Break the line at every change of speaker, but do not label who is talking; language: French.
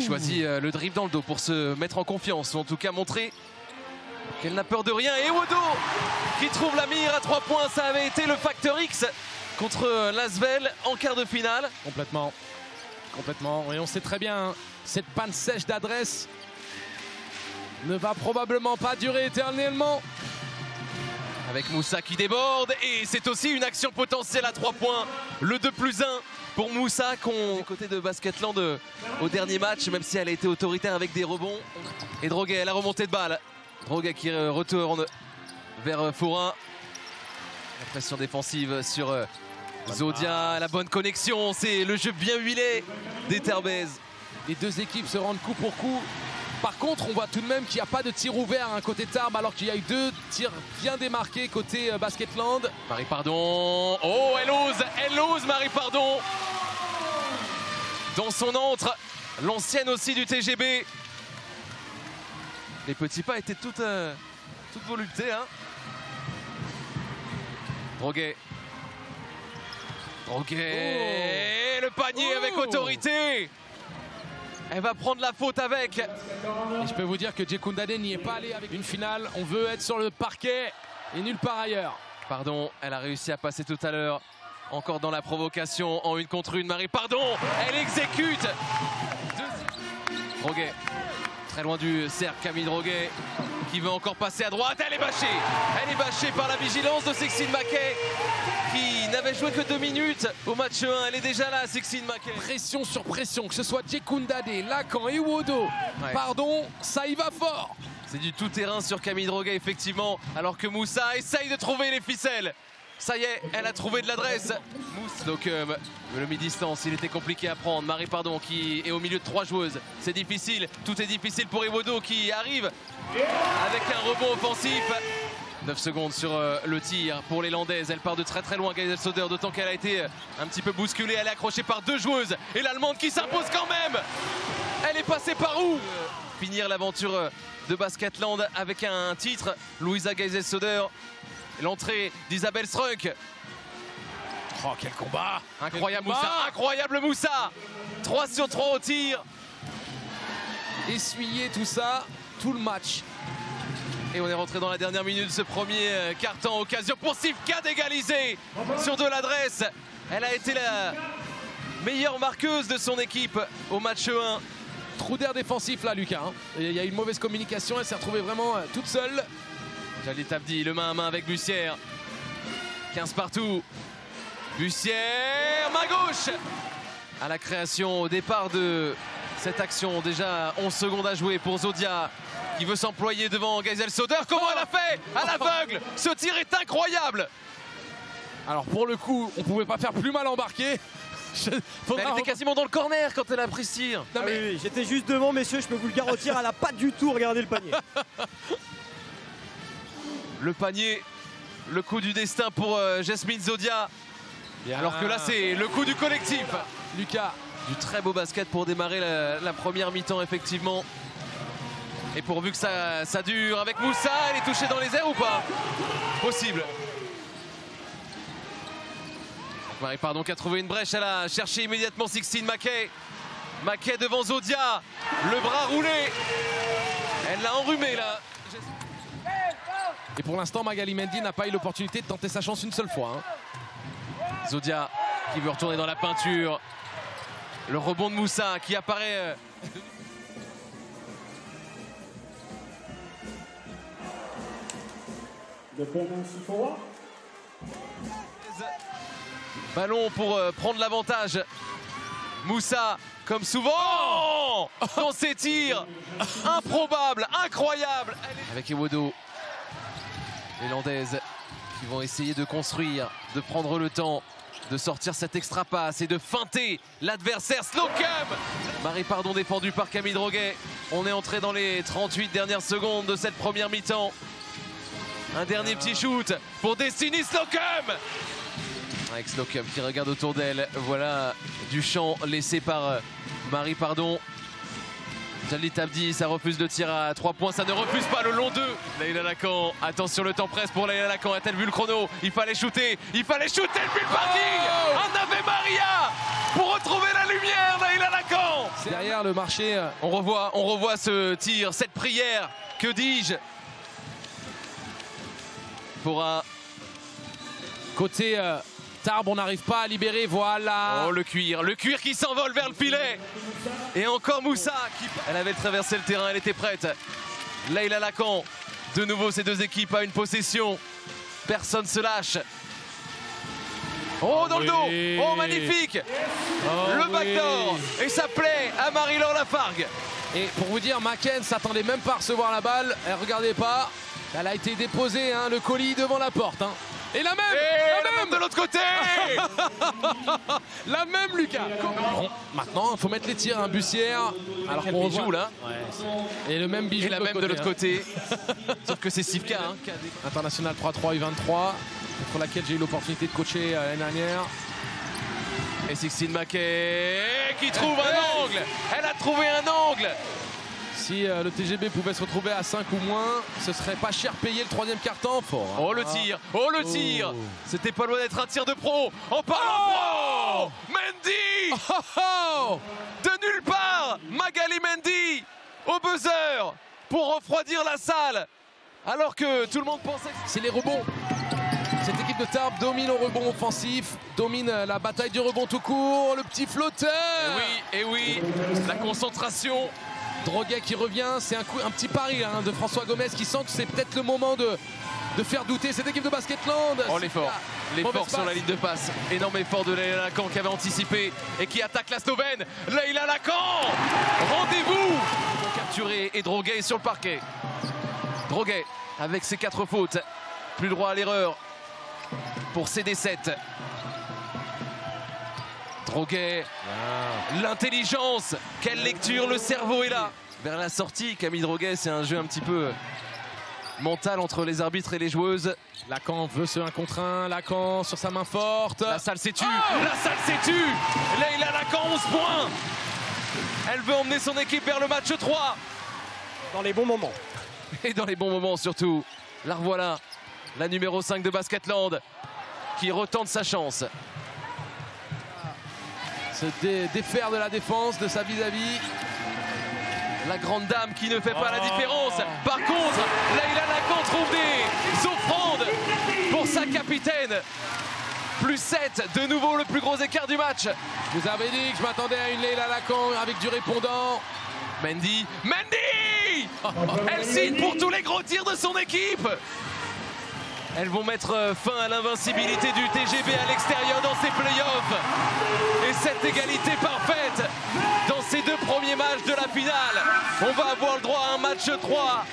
choisit le dribble dans le dos pour se mettre en confiance, ou en tout cas montrer qu'elle n'a peur de rien. Et Wodo qui trouve la mire à 3 points, ça avait été le facteur X contre l'Asvel en quart de finale.
Complètement. Et on sait très bien, cette panne sèche d'adresse ne va probablement pas durer éternellement.
Avec Moussa qui déborde, et c'est aussi une action potentielle à 3 points. Le 2+1 pour Moussa, du côté de Basketland au dernier match, même si elle a été autoritaire avec des rebonds. Et Droguet, la remontée de balle. Droguet qui retourne vers Forain. La pression défensive sur Zodia, la bonne connexion, c'est le jeu bien huilé des Terbez.
Les deux équipes se rendent coup pour coup. Par contre, on voit tout de même qu'il n'y a pas de tir ouvert côté Tarbes, alors qu'il y a eu 2 tirs bien démarqués côté Basketland.
Marie Pardon, oh elle ose Marie Pardon. Dans son antre, l'ancienne aussi du TGB. Les petits pas étaient toute volupté. Hein. Droguet. Le panier avec autorité. Elle va prendre la faute avec.
Et je peux vous dire que Djekundade n'y est pas allé avec une finale. On veut être sur le parquet et nulle part ailleurs.
Pardon, elle a réussi à passer tout à l'heure. Encore dans la provocation en 1 contre 1. Marie Pardon, elle exécute. Droguet, très loin du cercle. Camille Droguet qui veut encore passer à droite. Elle est bâchée. Elle est bâchée par la vigilance de Sexine Mackay, qui n'avait joué que 2 minutes au match 1. Elle est déjà là, Sexine Mackay.
Pression sur pression, que ce soit Djekundade, Lacan et Wodo. Ouais. Pardon, ça y va fort.
C'est du tout-terrain sur Camille Droguet, effectivement. Alors que Moussa essaye de trouver les ficelles. Ça y est, elle a trouvé de l'adresse. Slocum, le mi-distance, il était compliqué à prendre. Marie Pardon qui est au milieu de 3 joueuses. C'est difficile, tout est difficile pour Iwodo qui arrive avec un rebond offensif. 9 secondes sur le tir pour les Landaises. Elle part de très loin, Geisel Soder, d'autant qu'elle a été un petit peu bousculée. Elle est accrochée par 2 joueuses. Et l'Allemande qui s'impose quand même. Elle est passée par où? Finir l'aventure de Basketland avec un titre. Louisa Geisel Soder. L'entrée d'Isabelle Strunk.
Oh, quel combat!
Incroyable Moussa, incroyable Moussa. 3 sur 3 au tir.
Essuyer tout ça, tout le match.
Et on est rentré dans la dernière minute de ce premier quart-temps. Occasion pour Sivka d'égaliser sur de l'adresse. Elle a été la meilleure marqueuse de son équipe au match 1.
Trou d'air défensif là, Lucas. Il y a eu une mauvaise communication, elle s'est retrouvée vraiment toute seule.
Jalil Tabdi, le main à main avec Bussière. 15 partout. Bussière, main gauche. À la création au départ de cette action. Déjà 11 secondes à jouer pour Zodia qui veut s'employer devant Geisel Soder. Comment elle a fait à l'aveugle? Ce tir est incroyable.
Alors pour le coup, on pouvait pas faire plus mal embarqué.
Elle était quasiment dans le corner quand elle a pris ce tir.
Non, mais... oui, j'étais juste devant, messieurs, je peux vous le garantir, elle n'a pas du tout regardé le panier.
Le panier, le coup du destin pour Jasmine Zodia. Bien. Alors que là, c'est le coup du collectif.
Lucas.
Du très beau basket pour démarrer la première mi-temps, effectivement. Et pourvu que ça dure avec Moussa, elle est touchée dans les airs ou pas? Possible. Marie Pardon qui a trouvé une brèche, elle a cherché immédiatement Sixtine Mackay. Mackay devant Zodia, le bras roulé. Elle l'a enrhumé là.
Et pour l'instant, Magali Mendy n'a pas eu l'opportunité de tenter sa chance une seule fois.
Zodia qui veut retourner dans la peinture. Le rebond de Moussa qui apparaît. Ballon pour prendre l'avantage. Moussa, comme souvent, dans ses tirs. Improbable, incroyable. Avec Iwodo. Les Landaises qui vont essayer de construire, de prendre le temps, de sortir cette extra passe et de feinter l'adversaire. Slocum. Marie Pardon défendu par Camille Droguet. On est entré dans les 38 dernières secondes de cette première mi-temps. Un dernier petit shoot pour Destiny Slocum. Avec Slocum qui regarde autour d'elle. Voilà du champ laissé par Marie Pardon. Jalil Tabdi, ça refuse le tir à 3 points, ça ne refuse pas le long 2. Leïla Lacan, attention le temps presse pour Leïla Lacan, a-t-elle vu le chrono? Il fallait shooter le but parking. Un Ave Maria pour retrouver la lumière, Leïla Lacan.
Derrière le marché.
On revoit ce tir, cette prière, que dis-je, pour un
côté Tarbes, on n'arrive pas à libérer, voilà.
Oh, le cuir qui s'envole vers le filet. Et encore Moussa qui... Elle avait traversé le terrain, elle était prête. Leïla Lacan, de nouveau ces deux équipes à une possession. Personne se lâche. Oh, dans le dos. Oh, magnifique. Le backdoor. Et ça plaît à Marie-Laure Lafargue.
Et pour vous dire, Maken s'attendait même pas à recevoir la balle. Elle regardait pas. Elle a été déposée, hein, le colis devant la porte. Hein. Et la même.
Et la même de l'autre côté.
La même, Lucas. Bon, maintenant, il faut mettre les tirs, hein, Bussière. Alors qu'on
joue là.
Ouais, et le même bijou.
Et la même de l'autre côté. Sauf que c'est Sivka. Hein,
International 3-3 U23. Pour laquelle j'ai eu l'opportunité de coacher l'année dernière.
Et Sixtine Maquet qui trouve un angle. Elle a trouvé un angle.
Si le TGB pouvait se retrouver à 5 ou moins, ce serait pas cher payé le troisième quart-temps. Fort, hein.
Oh le tir, oh le tir. C'était pas loin d'être un tir de pro. En parlant pro, Mendy de nulle part, Magali Mendy au buzzer pour refroidir la salle. Alors que tout le monde pensait que
c'est les rebonds. Cette équipe de Tarbes domine au rebond offensif, domine la bataille du rebond tout court, le petit flotteur.
Et oui, la concentration.
Droguet qui revient, c'est un petit pari, hein, de François Gomez qui sent que c'est peut-être le moment de faire douter cette équipe de Basketland.
Oh l'effort sur la ligne de passe. Énorme effort de Leïla Lacan qui avait anticipé et qui attaque la Slovène. Leïla Lacan, rendez-vous. Capturé et Droguet sur le parquet. Droguet avec ses 4 fautes. Plus droit à l'erreur pour CD7. Droguet, l'intelligence, quelle lecture, le cerveau est là. Vers la sortie, Camille Droguet, c'est un jeu un petit peu mental entre les arbitres et les joueuses.
Lacan veut ce 1 contre 1, Lacan sur sa main forte.
La salle s'est tue, la salle s'est tue. Leïla Lacan, 11 points. Elle veut emmener son équipe vers le match 3.
Dans les bons moments.
Et dans les bons moments surtout. La revoilà, la numéro 5 de Basketland, qui retente sa chance.
Se défaire de la défense de sa vis-à-vis.
La grande dame qui ne fait pas la différence. Par contre, Leïla Lacan trouve des offrandes pour sa capitaine. Plus 7, de nouveau le plus gros écart du match.
Vous avez dit que je m'attendais à une Leïla Lacan avec du répondant.
Mendy, elle signe pour tous les gros tirs de son équipe. Elles vont mettre fin à l'invincibilité du TGB à l'extérieur dans ces playoffs. Et cette égalité parfaite dans ces 2 premiers matchs de la finale. On va avoir le droit à un match 3.